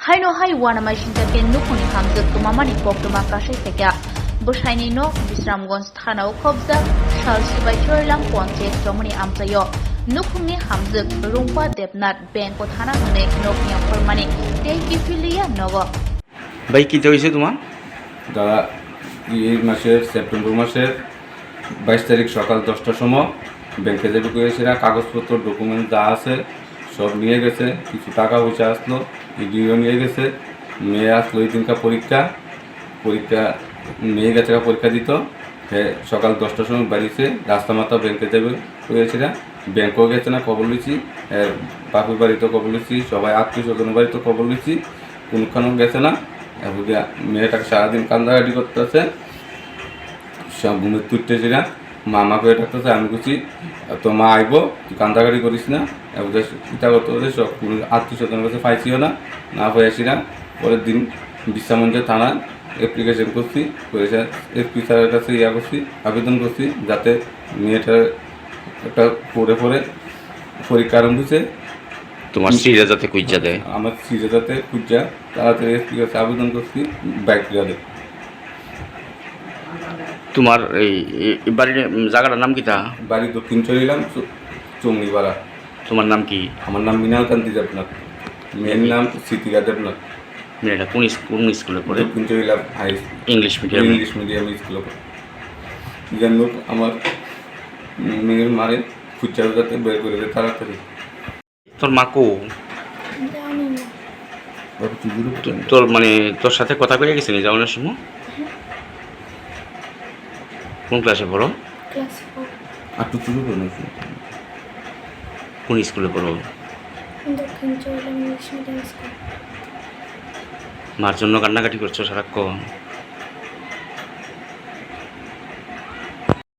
Haino hai wana mashinta ken nukuni hamzak tumamani pok tuma kashay sekya. Bwsai no Bisramganj thana khobja shal sibai chorlang ponchet jomani amchayo. Nukuni hamzak rungpa debnat benko thana hune noknya formani tei kifiliya nogo. ভাই কি হয়েছে তোমার? দাদা এই মাসের September মাসের 22 তারিখ সকাল 10টার সময় ব্যাংকে যাবে করেছিল, কাগজপত্র ডকুমেন্ট যা আছে সব নিয়ে গেছে, কিছু টাকা পয়সা আসলো, ইডিও নিয়ে গেছে। মেয়ে আসলো ওই দিনকার পরীক্ষা মেয়ে গেছে পরীক্ষা দিত। সকাল 10টার সময় বাড়িছে, রাস্তা মাথা ব্যাংকে যাবে করেছিল, ব্যাংকেও গেছে না, খবর লিছি, বাপুর বাড়িতেও খবর লিছি, সবাই আত্মীয় স্বজনের বাড়িতেও খবর লিছি, কোনখানেও গেছে না। মেয়েটাকে সারাদিন কান্দাকাটি করতেছে, সব ঘুমের তুলতেছি না, মামাকে ডাকতেছে। আমি বলছি তো মা আইব, তুই কান্দাকাটি করিস না, চিন্তা করতে হচ্ছে। সব আত্মীয় স্বজনের কাছে পাইছিও না পাইছি না। পরের দিন বিশ্রামঞ্জ থানায় অ্যাপ্লিকেশন করছি, এসপি স্যারের কাছে করছি, আবেদন করছি যাতে মেয়েটার একটা পড়ে পরীক্ষা আরম্ভ হয়েছে, তোমার সিরে যাতে কুইজা দেয়, আমার সিরে যাতে কুইজা তাড়াতাড়ি এসপি কাছে আবেদন করছি বাইক যাদের। তোমার এই বাড়ির জায়গাটার নাম কি? তা বাড়ি দক্ষিণ চলিলাম চমড়িপাড়া। তোমার নাম কি? আমার নাম মৃণাল কান্তি দেবনাথ, মেয়ের নাম স্মৃতিকা দেবনাথ। মেয়েটা কোন স্কুলে পড়ে? দক্ষিণ চলিলাম হাই ইংলিশ মিডিয়াম স্কুলে পড়ে। যাই হোক, আমার মেয়ের মারে ফুচার যাতে বের করে দেয় তাড়াতাড়ি। তোর মা কো? তোর মানে তোর সাথে কথা কয়ে গেছিনি যাওয়ার সময়? কোন ক্লাসে পড়ো? কোন স্কুলে পড়ো? মার জন্য কান্নাকাটি করছো সারাক্ষণ?